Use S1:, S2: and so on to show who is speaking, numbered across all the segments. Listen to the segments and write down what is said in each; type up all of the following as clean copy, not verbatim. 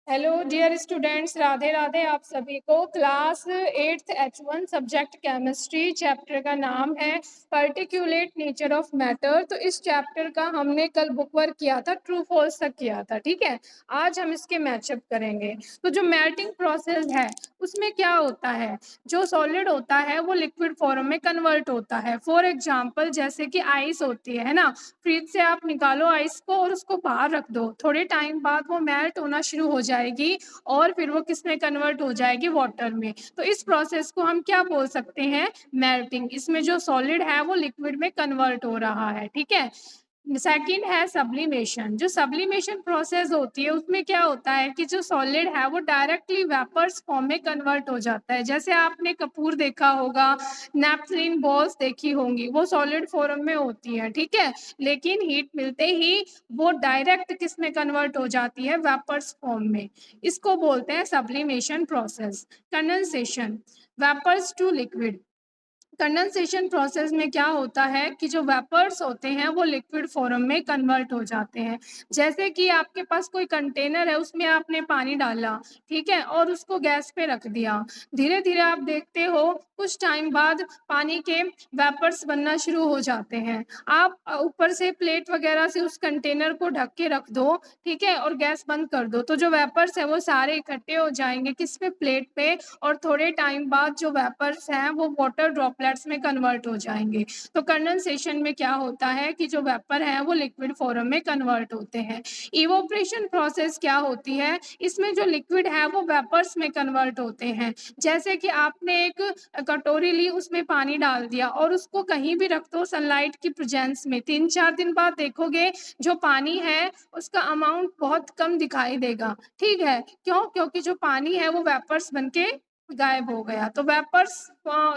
S1: Hello dear students, Radhe Radhe आप सभी को। Class 8th H1 subject chemistry, chapter का नाम है पर्टिकुलेट नेचर ऑफ मैटर। तो इस चैप्टर का हमने कल बुक वर्क किया था, ट्रू फॉल्स तक किया था। ठीक है, आज हम इसके मैचअप करेंगे। तो जो मेल्टिंग प्रोसेस है उसमें क्या होता है, जो सॉलिड होता है वो लिक्विड फॉर्म में कन्वर्ट होता है। फॉर एग्जाम्पल जैसे कि आइस होती है ना, फ्रिज से आप निकालो आइस को और उसको बाहर रख दो, थोड़े टाइम बाद वो मेल्ट होना शुरू हो जाएगी और फिर वो किस में कन्वर्ट हो जाएगी, वाटर में। तो इस प्रोसेस को हम क्या बोल सकते हैं, मेल्टिंग। इसमें जो सॉलिड है वो लिक्विड में कन्वर्ट हो रहा है। ठीक है, सेकंड है सब्लिमेशन। जो सब्लिमेशन प्रोसेस होती है उसमें क्या होता है कि जो सॉलिड है वो डायरेक्टली वेपर्स फॉर्म में कन्वर्ट हो जाता है। जैसे आपने कपूर देखा होगा, नैपथलीन बॉल्स देखी होंगी, वो सॉलिड फॉर्म में होती है। ठीक है, लेकिन हीट मिलते ही वो डायरेक्ट किस में कन्वर्ट हो जाती है, वेपर्स फॉर्म में। इसको बोलते हैं sublimation process. Condensation, vapours to liquid. Condensation process में क्या होता है कि जो वेपर्स होते हैं वो लिक्विड फॉर्म में कन्वर्ट हो जाते हैं। जैसे कि आपके पास कोई कंटेनर है, उसमें आपने पानी डाला, ठीक है, और उसको गैस पे रख दिया। धीरे धीरे आप देखते हो कुछ टाइम बाद पानी के वेपर्स बनना शुरू हो जाते हैं। आप ऊपर से प्लेट वगैरह से उस कंटेनर को ढक के रख दो, ठीक है, और गैस बंद कर दो, तो जो वेपर्स है वो सारे इकट्ठे हो जाएंगे किस पे, प्लेट पे। और थोड़े टाइम बाद जो वेपर्स हैं वो वाटर ड्रॉपलेट्स में कन्वर्ट हो जाएंगे। तो कंडेंसेशन में क्या होता है कि जो वेपर है वो लिक्विड फॉर्म में कन्वर्ट होते हैं। इवोपरेशन प्रोसेस क्या होती है, इसमें जो लिक्विड है वो वेपर्स में कन्वर्ट होते हैं। जैसे कि आपने एक कटोरी ली, उसमें पानी डाल दिया और उसको कहीं भी रख दो सनलाइट की प्रेजेंस में, 3-4 दिन बाद देखोगे जो पानी है उसका अमाउंट बहुत कम दिखाई देगा। ठीक है, क्यों? क्योंकि जो पानी है वो वेपर्स बनके गायब हो गया। तो वेपर्स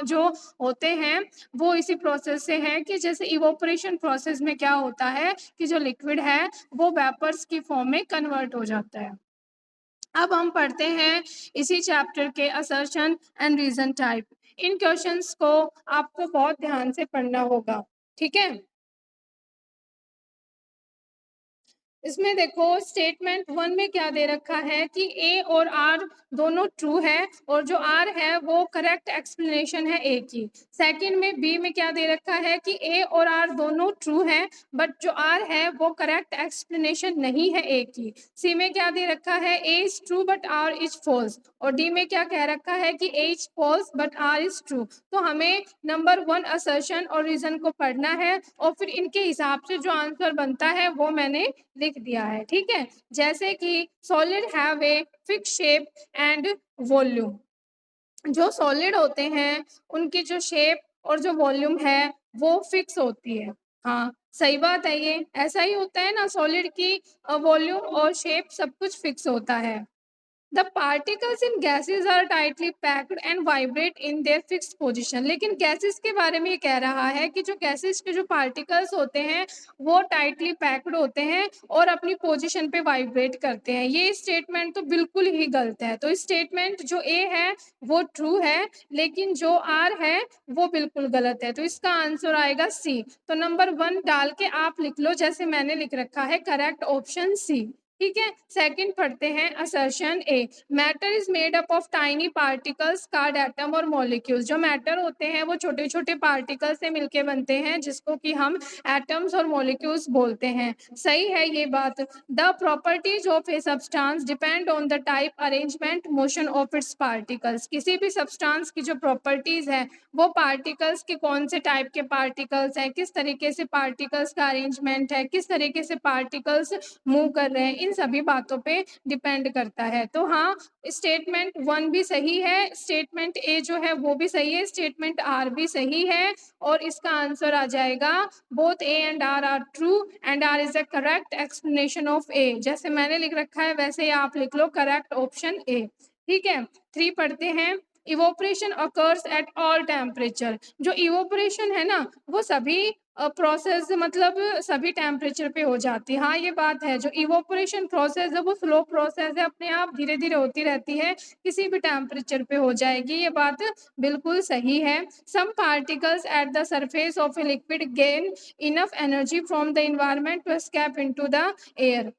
S1: जो होते हैं वो इसी प्रोसेस से है कि जैसे इवोपरेशन प्रोसेस में क्या होता है कि जो लिक्विड है वो वेपर्स की फॉर्म में कन्वर्ट हो जाता है। अब हम पढ़ते हैं इसी चैप्टर के असर्शन एंड रीजन टाइप। इन क्वेश्चंस को आपको बहुत ध्यान से पढ़ना होगा। ठीक है, इसमें देखो स्टेटमेंट 1 में क्या दे रखा है कि ए और आर दोनों ट्रू है और जो आर है वो करेक्ट एक्सप्लेनेशन है ए की। सेकंड में बी में क्या दे रखा है कि ए और आर दोनों ट्रू है बट जो आर है वो करेक्ट एक्सप्लेनेशन नहीं है ए की। सी में क्या दे रखा है, A is true but R is false. और डी में क्या कह रखा है कि A is false but R is true. तो हमें नंबर 1 असर्शन और रीजन को पढ़ना है और फिर इनके हिसाब से जो आंसर बनता है वो मैंने लिख दिया है। ठीक है, जैसे कि solid have a fix shape and volume. जो सॉलिड होते हैं उनकी जो शेप और जो वॉल्यूम है वो फिक्स होती है। हाँ, सही बात है, ये ऐसा ही होता है ना, सॉलिड की वॉल्यूम और शेप सब कुछ फिक्स होता है। The particles in gases are tightly packed and vibrate in their fixed position। लेकिन गैसेस के बारे में ये कह रहा है कि जो गैसेस के जो पार्टिकल्स होते हैं वो टाइटली पैक्ड होते हैं और अपनी पोजीशन पे वाइब्रेट करते हैं। ये स्टेटमेंट तो बिल्कुल ही गलत है। तो स्टेटमेंट जो ए है वो ट्रू है लेकिन जो आर है वो बिल्कुल गलत है। तो इसका आंसर आएगा सी। तो नंबर 1 डाल के आप लिख लो जैसे मैंने लिख रखा है, करेक्ट ऑप्शन सी। ठीक है, सेकंड पढ़ते हैं assertion A. Matter is made up of tiny particles card atom और मॉलिक्यूल्स। जो मैटर होते हैं वो छोटे छोटे पार्टिकल से मिलके बनते हैं जिसको कि हम एटम्स और मॉलिक्यूल्स बोलते हैं। सही है ये बात। The properties of a substance depend on the type, arrangement, motion of its particles. किसी भी सब्सटेंस की जो प्रॉपर्टीज है वो पार्टिकल्स के कौन से टाइप के पार्टिकल्स हैं, किस तरीके से पार्टिकल्स का अरेंजमेंट है, किस तरीके से पार्टिकल्स मूव कर रहे हैं, इन सभी बातों पे डिपेंड करता है। तो हाँ, स्टेटमेंट 1 भी सही है, स्टेटमेंट ए जो है वो भी सही है, स्टेटमेंट आर भी सही है और इसका आंसर आ जाएगा both A and R true and R is the correct explanation of A. जैसे मैंने लिख रखा है वैसे ही आप लिख लो, करेक्ट ऑप्शन ए। ठीक है, 3 पढ़ते हैं। Evaporation occurs at all temperature. जो इवोपरेशन है ना वो सभी प्रोसेस मतलब सभी टेम्परेचर पे हो जाती है। हाँ, ये बात है, जो इवोपरेशन प्रोसेस है वो स्लो प्रोसेस है, अपने आप धीरे धीरे होती रहती है, किसी भी टेम्परेचर पे हो जाएगी, ये बात बिल्कुल सही है। Some particles at the surface of a liquid gain enough energy from the environment to escape into the air.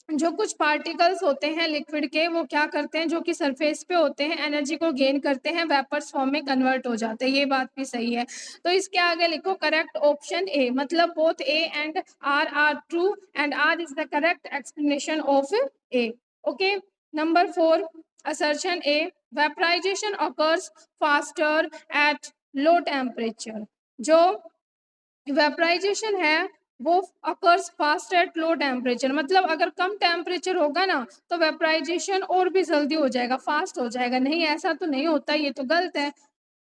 S1: जो कुछ पार्टिकल्स होते हैं लिक्विड के, वो क्या करते हैं, जो कि सरफेस पे होते हैं, एनर्जी को गेन करते हैं, वेपर्स फॉर्म में कन्वर्ट हो जाते हैं। ये बात भी सही है। तो इसके आगे लिखो करेक्ट ऑप्शन ए, मतलब both A and R true and R is the correct explanation of A. Okay, number 4 assertion A, vaporization occurs faster at low temperature. जो वेपराइजेशन है वो occurs fast at low temperature, मतलब अगर कम temperature होगा ना तो vaporisation और भी जल्दी हो जाएगा, फास्ट हो जाएगा। नहीं, ऐसा तो नहीं होता, ये तो गलत है।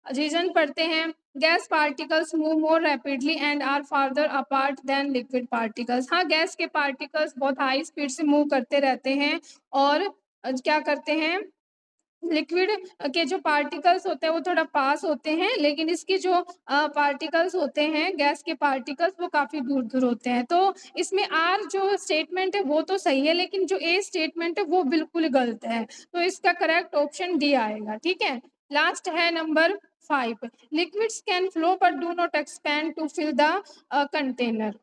S1: रीजन पढ़ते हैं। Gas particles move more rapidly and are farther apart than liquid particles. हाँ, गैस के पार्टिकल्स बहुत हाई स्पीड से मूव करते रहते हैं और क्या करते हैं, लिक्विड के जो पार्टिकल्स होते हैं वो थोड़ा पास होते हैं, लेकिन इसके जो पार्टिकल्स होते हैं, गैस के पार्टिकल्स, वो काफ़ी दूर-दूर होते हैं। तो इसमें आर जो स्टेटमेंट है वो तो सही है, लेकिन जो ए स्टेटमेंट है वो बिल्कुल गलत है। तो इसका करेक्ट ऑप्शन डी आएगा, ठीक है। लास्ट है number 5, liquids can flow but do not expand to fill the container.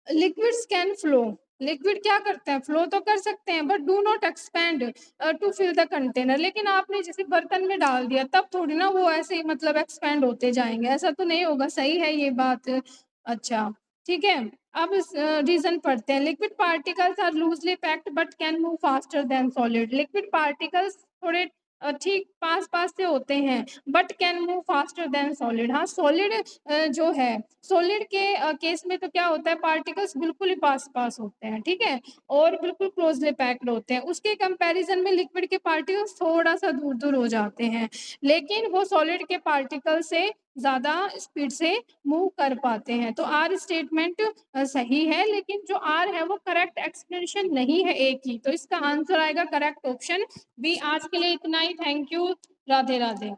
S1: Liquids can flow, liquid क्या करते हैं, फ्लो तो कर सकते हैं, but do not expand to fill the container. लेकिन आपने जैसे बर्तन में डाल दिया तब थोड़ी ना वो ऐसे ही मतलब एक्सपैंड होते जाएंगे, ऐसा तो नहीं होगा। सही है ये बात। अच्छा, ठीक है। अब रीजन पढ़ते हैं। Liquid particles are loosely packed but can move faster than solid. Liquid particles थोड़े ठीक पास पास से होते हैं, but can move faster than solid. हाँ, सॉलिड जो है, सॉलिड के केस में तो क्या होता है, पार्टिकल्स बिल्कुल ही पास-पास होते हैं, ठीक है? और बिल्कुल क्लोज़ली पैक्ड होते हैं। उसके कंपैरिज़न में लिक्विड के पार्टिकल्स थोड़ा-सा दूर-दूर हो जाते हैं, लेकिन वो सॉलिड के पार्टिकल से ज़्यादा स्पीड से मूव कर पाते हैं। तो आर स्टेटमेंट सही है, लेकिन जो आर है वो करेक्ट एक्सप्लेनेशन नहीं है ए की। तो इसका आंसर आएगा करेक्ट ऑप्शन बी। आज के लिए इतना ही। Thank you. राधे-राधे।